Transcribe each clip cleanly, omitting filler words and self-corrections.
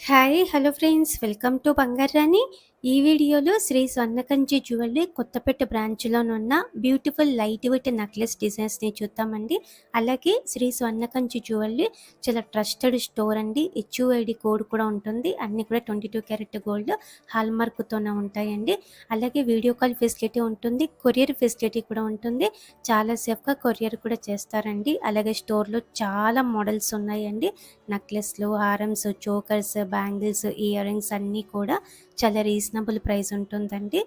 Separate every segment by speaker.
Speaker 1: Hi hello friends, welcome to Bangaru Rani. ఈ వీడియోలో Sri Swarnakanchi jewellery Kothapeta బ్రాంచ్లోనున్న బ్యూటిఫుల్ లైట్ వెయిట్ నెక్లెస్ డిజైన్స్ని చూద్దామండి. అలాగే శ్రీ స్వర్ణకంచి జ్యువెలరీ చాలా ట్రస్టెడ్ స్టోర్ అండి. హెచ్యుఐడి కోడ్ కూడా ఉంటుంది. అన్నీ కూడా 22 క్యారెట్ గోల్డ్ హాల్ మార్క్తోనే ఉంటాయండి. అలాగే వీడియో కాల్ ఫెసిలిటీ ఉంటుంది, కొరియర్ ఫెసిలిటీ కూడా ఉంటుంది. చాలా సేఫ్గా కొరియర్ కూడా చేస్తారండి. అలాగే స్టోర్లో చాలా మోడల్స్ ఉన్నాయండి. నెక్లెస్లు, హారమ్స్, చోకర్స్, బ్యాంగిల్స్, ఇయర్ రింగ్స్ అన్నీ కూడా చాలా రీజనబుల్ ప్రైస్ ఉంటుందండి.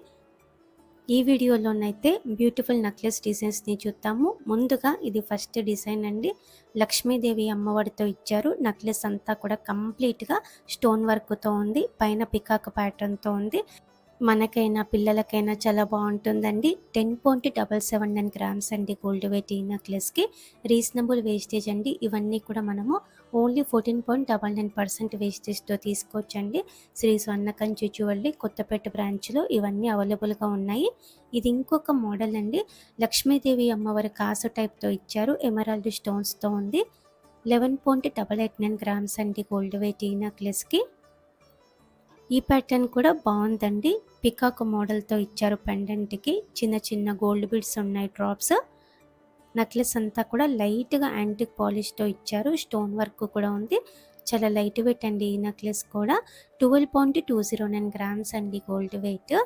Speaker 1: ఈ వీడియోలోనైతే బ్యూటిఫుల్ నెక్లెస్ డిజైన్స్ని చూద్దాము. ముందుగా ఇది ఫస్ట్ డిజైన్ అండి. లక్ష్మీదేవి అమ్మవారితో ఇచ్చారు. నెక్లెస్ అంతా కూడా కంప్లీట్గా స్టోన్ వర్క్తో ఉంది. పైన పికాక్ ప్యాటర్న్తో ఉంది. మనకైనా పిల్లలకైనా చాలా బాగుంటుందండి. 10.779 గ్రామ్స్ అండి గోల్డ్ వెయిట్ ఈ నెక్లెస్కి. రీజనబుల్ వేస్టేజ్ అండి. ఇవన్నీ కూడా మనము ఓన్లీ 14.99% వేస్టేజ్తో తీసుకోవచ్చండి. శ్రీ స్వర్ణకంచి జ్యువెలరీ కొత్తపేట బ్రాంచ్లో ఇవన్నీ అవైలబుల్గా ఉన్నాయి. ఇది ఇంకొక మోడల్ అండి. లక్ష్మీదేవి అమ్మవారి కాసు టైప్తో ఇచ్చారు. ఎమరాల్డ్ స్టోన్స్తో ఉంది. 11.889 గ్రామ్స్ అండి గోల్డ్ వెయిట్ ఈ నెక్లెస్కి. ఈ ప్యాటర్న్ కూడా బాగుందండి. పికాక్ మోడల్తో ఇచ్చారు. పెండెంట్కి చిన్న చిన్న గోల్డ్ బీడ్స్ ఉన్నాయి, డ్రాప్స్. నెక్లెస్ అంతా కూడా లైట్గా యాంటిక్ పాలిష్తో ఇచ్చారు. స్టోన్ వర్క్ కూడా ఉంది. చాలా లైట్ వెయిట్ అండి ఈ నెక్లెస్ కూడా. 12.209 గ్రామ్స్ అండి gold weight.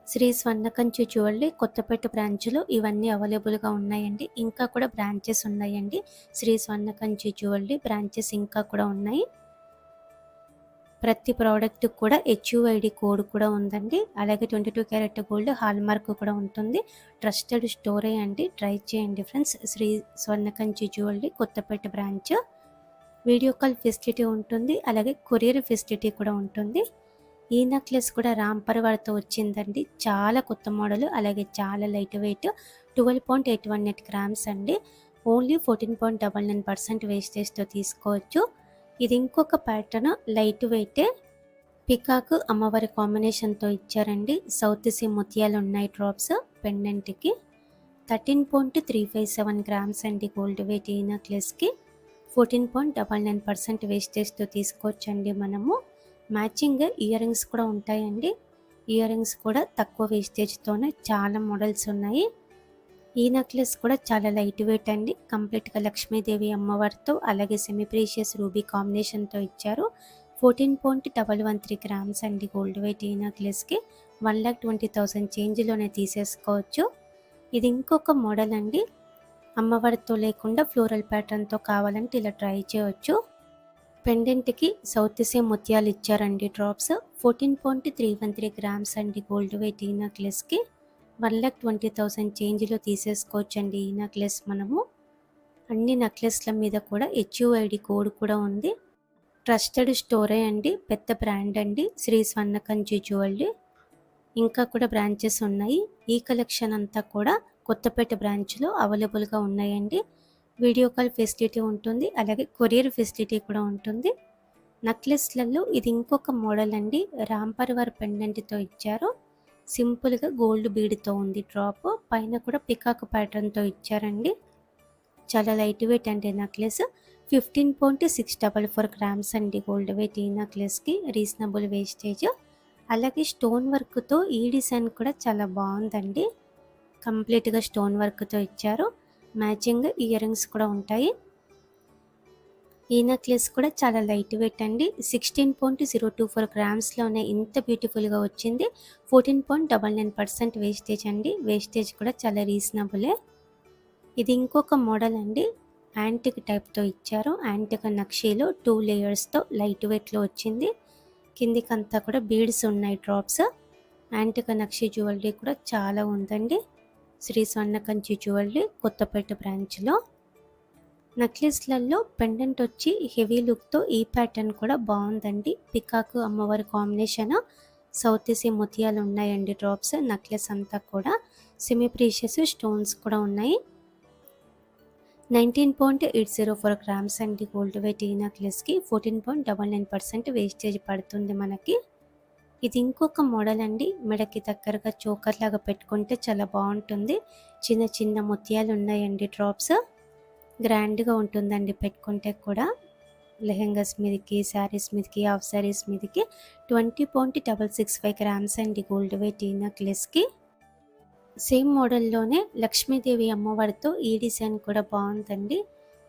Speaker 1: Shri Swarnakanchi jewellery Kothapeta బ్రాంచ్లో ఇవన్నీ అవైలబుల్గా ఉన్నాయండి. ఇంకా కూడా బ్రాంచెస్ ఉన్నాయండి. శ్రీ స్వర్ణకంచి జ్యువెలరీ బ్రాంచెస్ ఇంకా కూడా ఉన్నాయి. ప్రతి ప్రోడక్ట్ కూడా హెచ్యుఐడి కోడ్ కూడా ఉందండి. అలాగే 22 క్యారెట్ గోల్డ్ హాల్ మార్క్ కూడా ఉంటుంది. ట్రస్టెడ్ స్టోరే అండి. ట్రై చేయండి friends. Shri Swarnakanchi jewellery Kothapeta branch. Video call facility ఉంటుంది. అలాగే కొరియర్ ఫెసిలిటీ కూడా ఉంటుంది. ఈ నెక్లెస్ కూడా రాంపర్ వారితో వచ్చిందండి. చాలా కొత్త మోడల్, అలాగే చాలా లైట్ వెయిట్. 12.818 గ్రామ్స్ అండి. ఓన్లీ 14.99% వేస్టేజ్తో తీసుకోవచ్చు. ఇది ఇంకొక ప్యాటర్న్, లైట్ వెయిటే. పికాక్ అమ్మవారి కాంబినేషన్తో ఇచ్చారండి. సౌత్ సీ ముత్యాలు ఉన్నాయి డ్రాప్స్ పెండెంట్కి. 13.357 గ్రామ్స్ అండి గోల్డ్ వెయిట్ ఈ నెక్లెస్కి. 14.99% వేస్టేజ్తో తీసుకోవచ్చండి మనము. మ్యాచింగ్ ఇయర్ రింగ్స్ కూడా ఉంటాయండి. ఇయర్ రింగ్స్ కూడా తక్కువ వేస్టేజ్తోనే చాలా మోడల్స్ ఉన్నాయి. ఈ నెక్లెస్ కూడా చాలా లైట్ వెయిట్ అండి. కంప్లీట్గా లక్ష్మీదేవి అమ్మవారితో అలాగే సెమీ ప్రీషియస్ రూబీ కాంబినేషన్తో ఇచ్చారు. 14.113 గ్రామ్స్ అండి గోల్డ్ వెయిట్ ఈ నెక్లెస్కి. 1,20,000 చేంజ్లోనే తీసేసుకోవచ్చు. ఇది ఇంకొక మోడల్ అండి. అమ్మవారితో లేకుండా ఫ్లోరల్ ప్యాటర్న్తో కావాలంటే ఇలా ట్రై చేయవచ్చు. పెండెంట్కి సౌత్ సీ ముత్యాలు ఇచ్చారండి డ్రాప్స్. 14.313 గ్రామ్స్ అండి గోల్డ్ వెయిట్ ఈ నెక్లెస్కి. 1,20,000 చేంజ్లో తీసేసుకోవచ్చండి ఈ నెక్లెస్ మనము. అన్ని నెక్లెస్ల మీద కూడా హెచ్యుఐడి కోడ్ కూడా ఉంది. ట్రస్టెడ్ స్టోరే అండి. పెద్ద బ్రాండ్ అండి శ్రీ స్వర్ణకంచి జ్యువెలరీ. ఇంకా కూడా బ్రాంచెస్ ఉన్నాయి. ఈ కలెక్షన్ అంతా కూడా కొత్తపేట బ్రాంచ్లో అవైలబుల్గా ఉన్నాయండి. వీడియో కాల్ ఫెసిలిటీ ఉంటుంది. అలాగే కొరియర్ ఫెసిలిటీ కూడా ఉంటుంది. నెక్లెస్లలో ఇది ఇంకొక మోడల్ అండి. రాంపర్వార్ పెండెంట్తో ఇచ్చారు. సింపుల్గా గోల్డ్ బీడ్తో ఉంది డ్రాప్. పైన కూడా పికాక్ ప్యాటర్న్తో ఇచ్చారండి. చాలా లైట్ వెయిట్ అండి నెక్లెస్. 15.644 గ్రామ్స్ అండి గోల్డ్ వెయిట్ ఈ నెక్లెస్కి. Reasonable wastage. అలాగే స్టోన్ వర్క్తో ఈ డిజైన్ కూడా చాలా బాగుందండి. కంప్లీట్గా స్టోన్ వర్క్తో ఇచ్చారు. మ్యాచింగ్ ఇయర్ రింగ్స్ కూడా ఉంటాయి. ఈ నెక్లెస్ కూడా చాలా లైట్ వెయిట్ అండి. 16.024 గ్రామ్స్లోనే ఇంత బ్యూటిఫుల్గా వచ్చింది. 14.99% వేస్టేజ్ అండి. వేస్టేజ్ కూడా చాలా రీజనబులే. ఇది ఇంకొక మోడల్ అండి. యాంటిక్ టైప్తో ఇచ్చారు. యాంటిక్ నక్షీలో 2 లేయర్స్తో లైట్ వెయిట్లో వచ్చింది. కిందికంతా కూడా బీడ్స్ ఉన్నాయి డ్రాప్స్. యాంటిక్ నక్షి జ్యువెలరీ కూడా చాలా ఉందండి. శ్రీ స్వర్ణకంచి జ్యువెలరీ కొత్తపేట బ్రాంచ్లో. నెక్లెస్లలో పెండెంట్ వచ్చి హెవీ లుక్తో ఈ ప్యాటర్న్ కూడా బాగుందండి. పికాక్ అమ్మవారి కాంబినేషన్, సౌత్ సీ ముత్యాలు ఉన్నాయండి డ్రాప్స్. నెక్లెస్ అంతా కూడా సెమీ ప్రీషియస్ స్టోన్స్ కూడా ఉన్నాయి. 19.804 గ్రామ్స్ అండి గోల్డ్ వెయిట్ ఈ నెక్లెస్కి. 14.99% వేస్టేజ్ పడుతుంది మనకి. ఇది ఇంకొక మోడల్ అండి. మెడకి దగ్గరగా చోకర్ లాగా పెట్టుకుంటే చాలా బాగుంటుంది. చిన్న చిన్న ముత్యాలు ఉన్నాయండి డ్రాప్స్. గ్రాండ్గా ఉంటుందండి పెట్టుకుంటే కూడా. లెహెంగాస్ మీదకి, శారీస్ మీదకి, హాఫ్ శారీస్ మీదకి 20.665 గ్రామ్స్ అండి గోల్డ్ వెయిట్ ఈ నెక్లెస్కి. సేమ్ మోడల్లోనే లక్ష్మీదేవి అమ్మవారితో ఈ డిజైన్ కూడా బాగుందండి.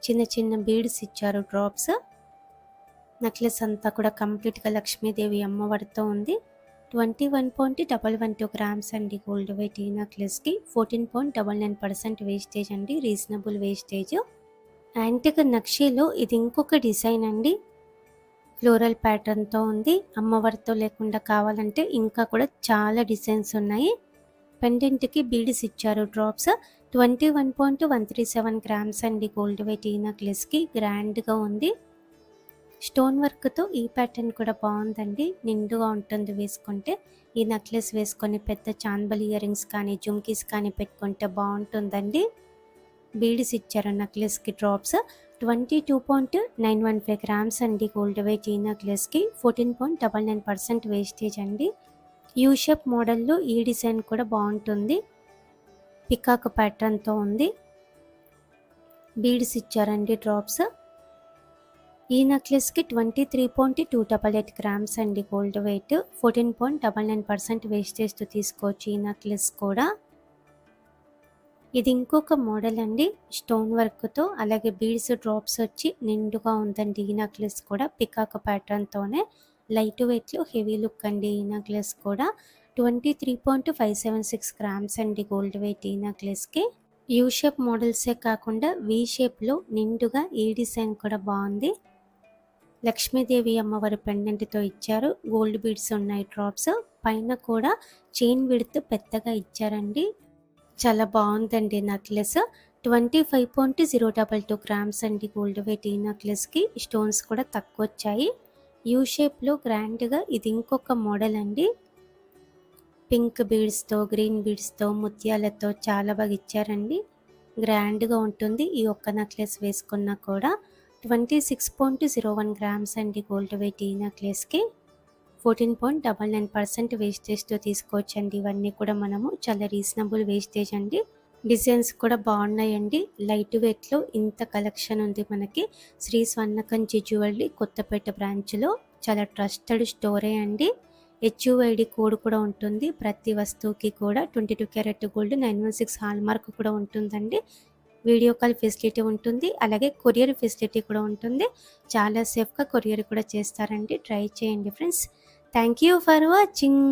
Speaker 1: చిన్న చిన్న బీడ్స్ ఇచ్చారు, డ్రాప్స్. నెక్లెస్ అంతా కూడా కంప్లీట్గా లక్ష్మీదేవి అమ్మవారితో ఉంది. 21.112 గ్రామ్స్ అండి గోల్డ్ వెయిట్ ఈ నెక్లెస్కి. 14.99% వేస్టేజ్ అండి, రీజనబుల్ వేస్టేజ్. యాంటిక్ నక్షీలో ఇది ఇంకొక డిజైన్ అండి. ఫ్లోరల్ ప్యాటర్న్తో ఉంది. అమ్మవారితో లేకుండా కావాలంటే ఇంకా కూడా చాలా డిజైన్స్ ఉన్నాయి. పెండెంట్కి బీడ్స్ ఇచ్చారు, డ్రాప్స్. 21.137 గ్రామ్స్ అండి గోల్డ్ వెయిట్ ఈ నెక్లెస్కి. గ్రాండ్గా ఉంది. స్టోన్ వర్క్తో ఈ ప్యాటర్న్ కూడా బాగుందండి, నిండుగా ఉంటుంది వేసుకుంటే. ఈ నెక్లెస్ వేసుకొని పెద్ద చాన్బల్ ఇయర్ రింగ్స్ కానీ, జుమ్కీస్ కానీ పెట్టుకుంటే బాగుంటుందండి. బీడ్స్ ఇచ్చారు నెక్లెస్కి, డ్రాప్స్. 22.915 గ్రామ్స్ అండి గోల్డ్ వెయిట్ ఈ నెక్లెస్కి. 14.99% వేస్టేజ్ అండి. యూ షేప్ మోడల్లో ఈ డిజైన్ కూడా బాగుంటుంది. పికాక్ ప్యాటర్న్తో ఉంది. బీడ్స్ ఇచ్చారండి, డ్రాప్స్. ఈ నెక్లెస్కి 23.288 గ్రామ్స్ అండి గోల్డ్ వెయిట్. 14.99% వేస్టేజ్తో తీసుకోవచ్చు ఈ నెక్లెస్ కూడా. ఇది ఇంకొక మోడల్ అండి, స్టోన్ వర్క్తో అలాగే బీడ్స్, డ్రాప్స్ వచ్చి నిండుగా ఉందండి ఈ నెక్లెస్ కూడా. పికాక్ ప్యాటర్న్తోనే లైట్ వెయిట్లో హెవీ లుక్ అండి ఈ నెక్లెస్ కూడా. 23.576 గ్రామ్స్ అండి గోల్డ్ వెయిట్ ఈ నెక్లెస్కి. యూ షేప్ మోడల్సే కాకుండా వీ షేప్లో నిండుగా ఈ డిజైన్ కూడా బాగుంది. లక్ష్మీదేవి అమ్మవారి పెండెంట్తో ఇచ్చారు. గోల్డ్ బీడ్స్ ఉన్నాయి, డ్రాప్స్. పైన కూడా చైన్ విడ్త్ పెద్దగా ఇచ్చారండి. చాలా బాగుందండి నెక్లెస్. 25.022 గ్రామ్స్ అండి గోల్డ్ వెయిట్ ఈ నెక్లెస్కి. స్టోన్స్ కూడా తక్కువ వచ్చాయి. యూ షేప్లో గ్రాండ్గా ఇది ఇంకొక మోడల్ అండి. పింక్ బీడ్స్తో, గ్రీన్ బీడ్స్తో, ముత్యాలతో చాలా బాగా ఇచ్చారండి. గ్రాండ్గా ఉంటుంది ఈ ఒక్క నెక్లెస్ వేసుకున్నా కూడా. 26.01 గ్రామ్స్ అండి గోల్డ్ వెయిట్ ఈ నెక్లెస్కి. 14.99% వేస్టేజ్తో తీసుకోవచ్చండి. ఇవన్నీ కూడా మనము చాలా రీజనబుల్ వేస్టేజ్ అండి. డిజైన్స్ కూడా బాగున్నాయండి. లైట్ వెయిట్లో ఇంత కలెక్షన్ ఉంది మనకి శ్రీ స్వర్ణకంచి జ్యువెలరీ కొత్తపేట బ్రాంచ్లో. చాలా ట్రస్టెడ్ స్టోరే అండి. HUID కోడ్ కూడా ఉంటుంది. ప్రతి వస్తువుకి కూడా 22 క్యారెట్ గోల్డ్ 916 హాల్ మార్క్ కూడా ఉంటుందండి. వీడియో కాల్ ఫెసిలిటీ ఉంటుంది, అలాగే కొరియర్ ఫెసిలిటీ కూడా ఉంటుంది. చాలా సేఫ్గా కొరియర్ కూడా చేస్తారండి. ట్రై చేయండి friends. Thank you for watching.